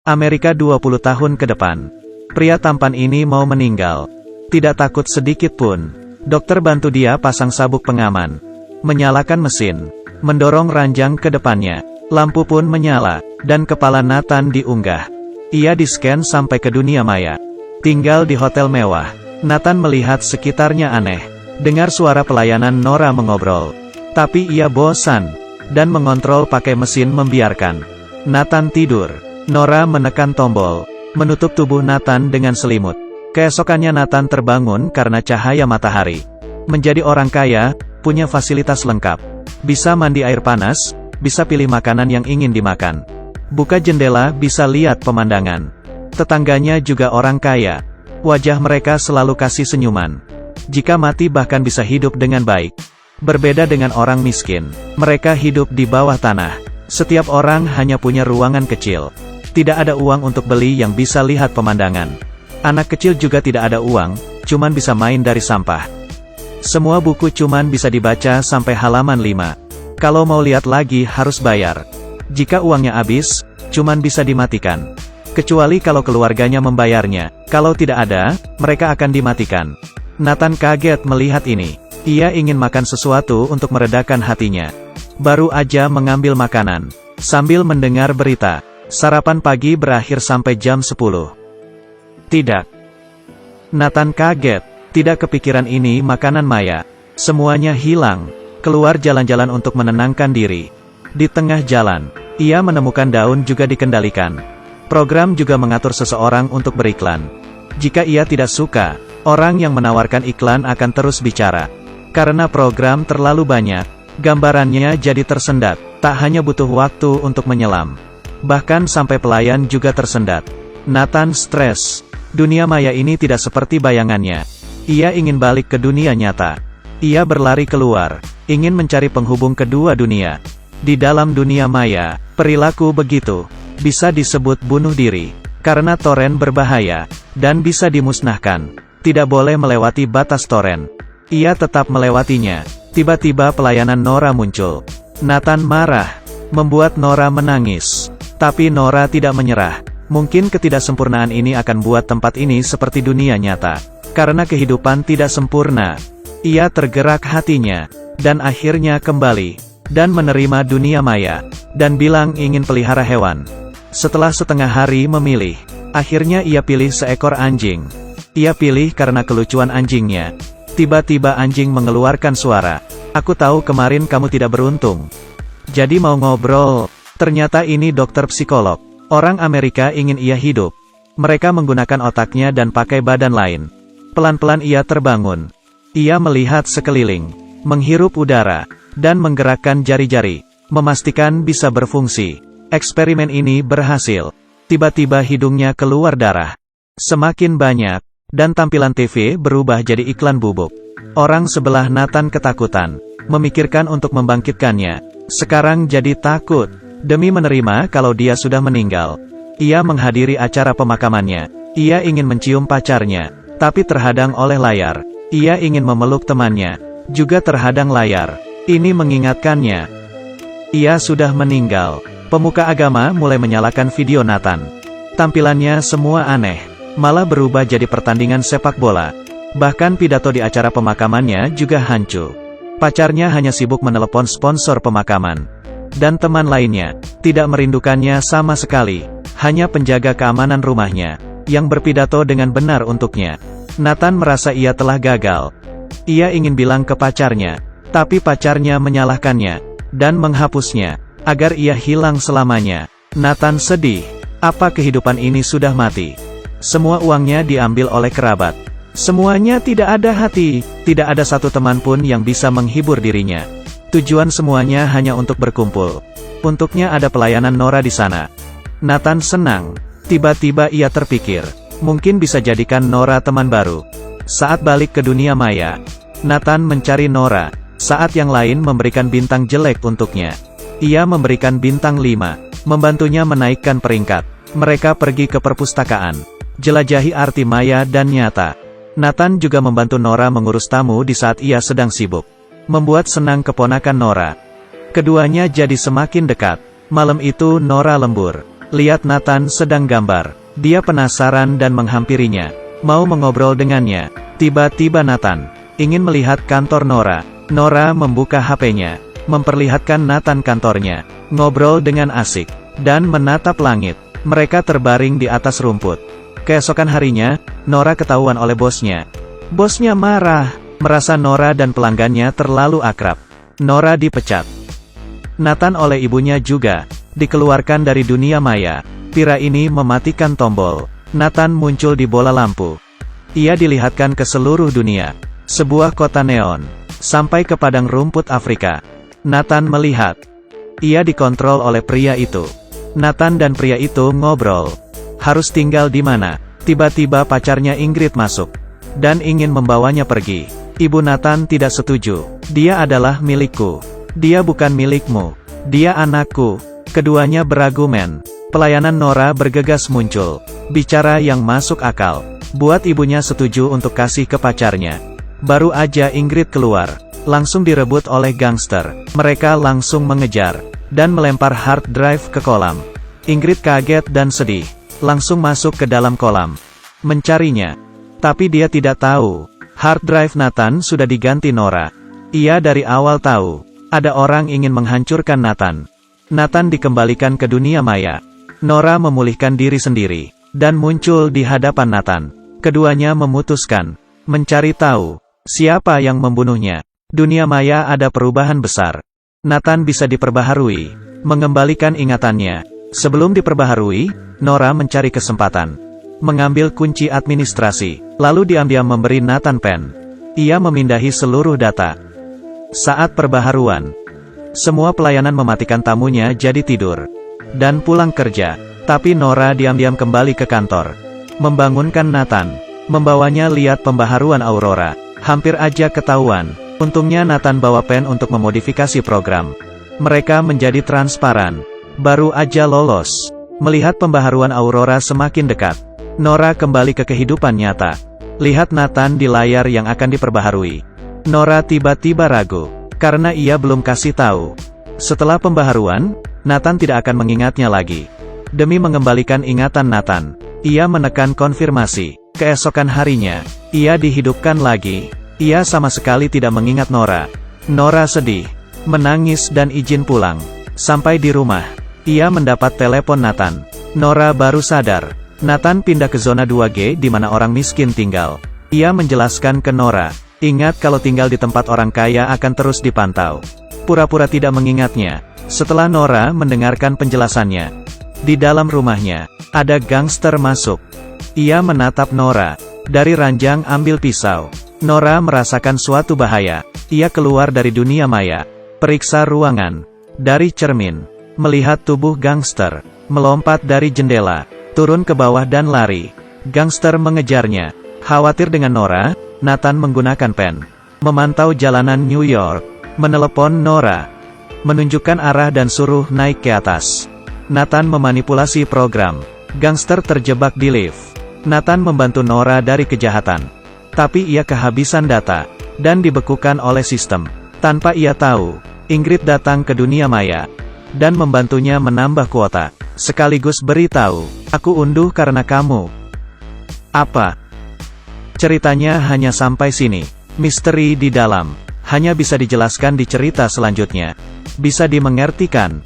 Amerika 20 tahun ke depan. Pria tampan ini mau meninggal. Tidak takut sedikit pun. Dokter bantu dia pasang sabuk pengaman. Menyalakan mesin. Mendorong ranjang ke depannya. Lampu pun menyala, dan kepala Nathan diunggah. Ia di-scan sampai ke dunia maya. Tinggal di hotel mewah. Nathan melihat sekitarnya aneh. Dengar suara pelayanan Nora mengobrol. Tapi ia bosan, dan mengontrol pakai mesin membiarkan Nathan tidur. Nora menekan tombol, menutup tubuh Nathan dengan selimut. Keesokannya Nathan terbangun karena cahaya matahari. Menjadi orang kaya, punya fasilitas lengkap. Bisa mandi air panas, bisa pilih makanan yang ingin dimakan. Buka jendela bisa lihat pemandangan. Tetangganya juga orang kaya. Wajah mereka selalu kasih senyuman. Jika mati bahkan bisa hidup dengan baik. Berbeda dengan orang miskin. Mereka hidup di bawah tanah. Setiap orang hanya punya ruangan kecil. Tidak ada uang untuk beli yang bisa lihat pemandangan. Anak kecil juga tidak ada uang, cuman bisa main dari sampah. Semua buku cuman bisa dibaca sampai halaman 5. Kalau mau lihat lagi harus bayar. Jika uangnya habis, cuman bisa dimatikan. Kecuali kalau keluarganya membayarnya. Kalau tidak ada, mereka akan dimatikan. Nathan kaget melihat ini. Ia ingin makan sesuatu untuk meredakan hatinya. Baru aja mengambil makanan. Sambil mendengar berita. Sarapan pagi berakhir sampai jam 10. Tidak. Nathan kaget. Tidak kepikiran ini makanan maya. Semuanya hilang. Keluar jalan-jalan untuk menenangkan diri. Di tengah jalan, ia menemukan daun juga dikendalikan. Program juga mengatur seseorang untuk beriklan. Jika ia tidak suka, orang yang menawarkan iklan akan terus bicara. Karena program terlalu banyak, gambarannya jadi tersendat. Tak hanya butuh waktu untuk menyelam. Bahkan sampai pelayan juga tersendat. Nathan stres. Dunia maya ini tidak seperti bayangannya. Ia ingin balik ke dunia nyata. Ia berlari keluar, ingin mencari penghubung kedua dunia. Di dalam dunia maya, perilaku begitu bisa disebut bunuh diri. Karena toren berbahaya, dan bisa dimusnahkan. Tidak boleh melewati batas toren. Ia tetap melewatinya. Tiba-tiba pelayanan Nora muncul. Nathan marah, membuat Nora menangis. Tapi Nora tidak menyerah. Mungkin ketidaksempurnaan ini akan buat tempat ini seperti dunia nyata. Karena kehidupan tidak sempurna. Ia tergerak hatinya, dan akhirnya kembali, dan menerima dunia maya, dan bilang ingin pelihara hewan. Setelah setengah hari memilih, akhirnya ia pilih seekor anjing. Ia pilih karena kelucuan anjingnya. Tiba-tiba anjing mengeluarkan suara. Aku tahu kemarin kamu tidak beruntung. Jadi mau ngobrol. Ternyata ini dokter psikolog. Orang Amerika ingin ia hidup. Mereka menggunakan otaknya dan pakai badan lain. Pelan-pelan ia terbangun. Ia melihat sekeliling, menghirup udara, dan menggerakkan jari-jari, memastikan bisa berfungsi. Eksperimen ini berhasil. Tiba-tiba hidungnya keluar darah. Semakin banyak, dan tampilan TV berubah jadi iklan bubuk. Orang sebelah Nathan ketakutan, memikirkan untuk membangkitkannya. Sekarang jadi takut. Demi menerima kalau dia sudah meninggal. Ia menghadiri acara pemakamannya. Ia ingin mencium pacarnya, tapi terhadang oleh layar. Ia ingin memeluk temannya, juga terhadang layar. Ini mengingatkannya. Ia sudah meninggal. Pemuka agama mulai menyalakan video Nathan. Tampilannya semua aneh, malah berubah jadi pertandingan sepak bola. Bahkan pidato di acara pemakamannya juga hancur. Pacarnya hanya sibuk menelepon sponsor pemakaman. Dan teman lainnya, tidak merindukannya sama sekali. Hanya penjaga keamanan rumahnya, yang berpidato dengan benar untuknya. Nathan merasa ia telah gagal. Ia ingin bilang ke pacarnya, tapi pacarnya menyalahkannya, dan menghapusnya, agar ia hilang selamanya. Nathan sedih. Apa kehidupan ini sudah mati? Semua uangnya diambil oleh kerabat. Semuanya tidak ada hati, tidak ada satu teman pun yang bisa menghibur dirinya. Tujuan semuanya hanya untuk berkumpul. Untuknya ada pelayanan Nora di sana. Nathan senang. Tiba-tiba ia terpikir, mungkin bisa jadikan Nora teman baru. Saat balik ke dunia maya, Nathan mencari Nora. Saat yang lain memberikan bintang jelek untuknya. Ia memberikan bintang 5, membantunya menaikkan peringkat. Mereka pergi ke perpustakaan, jelajahi arti maya dan nyata. Nathan juga membantu Nora mengurus tamu di saat ia sedang sibuk. Membuat senang keponakan Nora. Keduanya jadi semakin dekat. Malam itu Nora lembur. Lihat Nathan sedang gambar. Dia penasaran dan menghampirinya. Mau mengobrol dengannya. Tiba-tiba Nathan ingin melihat kantor Nora. Nora membuka HP-nya. Memperlihatkan Nathan kantornya. Ngobrol dengan asik. Dan menatap langit. Mereka terbaring di atas rumput. Keesokan harinya, Nora ketahuan oleh bosnya. Bosnya marah. Merasa Nora dan pelanggannya terlalu akrab. Nora dipecat. Nathan oleh ibunya juga dikeluarkan dari dunia maya. Pria ini mematikan tombol. Nathan muncul di bola lampu. Ia dilihatkan ke seluruh dunia. Sebuah kota neon. Sampai ke padang rumput Afrika. Nathan melihat. Ia dikontrol oleh pria itu. Nathan dan pria itu ngobrol. Harus tinggal di mana? Tiba-tiba pacarnya Ingrid masuk. Dan ingin membawanya pergi. Ibu Nathan tidak setuju. Dia adalah milikku. Dia bukan milikmu. Dia anakku. Keduanya berargumen. Pelayanan Nora bergegas muncul. Bicara yang masuk akal. Buat ibunya setuju untuk kasih ke pacarnya. Baru aja Ingrid keluar. Langsung direbut oleh gangster. Mereka langsung mengejar. Dan melempar hard drive ke kolam. Ingrid kaget dan sedih. Langsung masuk ke dalam kolam. Mencarinya. Tapi dia tidak tahu. Hard drive Nathan sudah diganti Nora. Ia dari awal tahu. Ada orang ingin menghancurkan Nathan. Nathan dikembalikan ke dunia maya. Nora memulihkan diri sendiri. Dan muncul di hadapan Nathan. Keduanya memutuskan. Mencari tahu. Siapa yang membunuhnya. Dunia maya ada perubahan besar. Nathan bisa diperbaharui. Mengembalikan ingatannya. Sebelum diperbaharui, Nora mencari kesempatan. Mengambil kunci administrasi. Lalu diam-diam memberi Nathan pen. Ia memindahi seluruh data. Saat perbaharuan. Semua pelayanan mematikan tamunya jadi tidur. Dan pulang kerja. Tapi Nora diam-diam kembali ke kantor. Membangunkan Nathan. Membawanya lihat pembaharuan Aurora. Hampir aja ketahuan. Untungnya Nathan bawa pen untuk memodifikasi program. Mereka menjadi transparan. Baru aja lolos. Melihat pembaharuan Aurora semakin dekat. Nora kembali ke kehidupan nyata. Lihat Nathan di layar yang akan diperbaharui. Nora tiba-tiba ragu. Karena ia belum kasih tahu. Setelah pembaharuan, Nathan tidak akan mengingatnya lagi. Demi mengembalikan ingatan Nathan, ia menekan konfirmasi. Keesokan harinya, ia dihidupkan lagi. Ia sama sekali tidak mengingat Nora. Nora sedih, menangis dan izin pulang. Sampai di rumah, ia mendapat telepon Nathan. Nora baru sadar. Nathan pindah ke zona 2G di mana orang miskin tinggal. Ia menjelaskan ke Nora, ingat kalau tinggal di tempat orang kaya akan terus dipantau. Pura-pura tidak mengingatnya. Setelah Nora mendengarkan penjelasannya, di dalam rumahnya, ada gangster masuk. Ia menatap Nora. Dari ranjang ambil pisau. Nora merasakan suatu bahaya. Ia keluar dari dunia maya. Periksa ruangan. Dari cermin. Melihat tubuh gangster. Melompat dari jendela. Turun ke bawah dan lari. Gangster mengejarnya. Khawatir dengan Nora, Nathan menggunakan pen. Memantau jalanan New York. Menelepon Nora. Menunjukkan arah dan suruh naik ke atas. Nathan memanipulasi program. Gangster terjebak di lift. Nathan membantu Nora dari kejahatan. Tapi ia kehabisan data. Dan dibekukan oleh sistem. Tanpa ia tahu, Ingrid datang ke dunia maya. Dan membantunya menambah kuota. Sekaligus beritahu, aku unduh karena kamu. Apa? Ceritanya hanya sampai sini. Misteri di dalam. Hanya bisa dijelaskan di cerita selanjutnya. Bisa dimengertikan.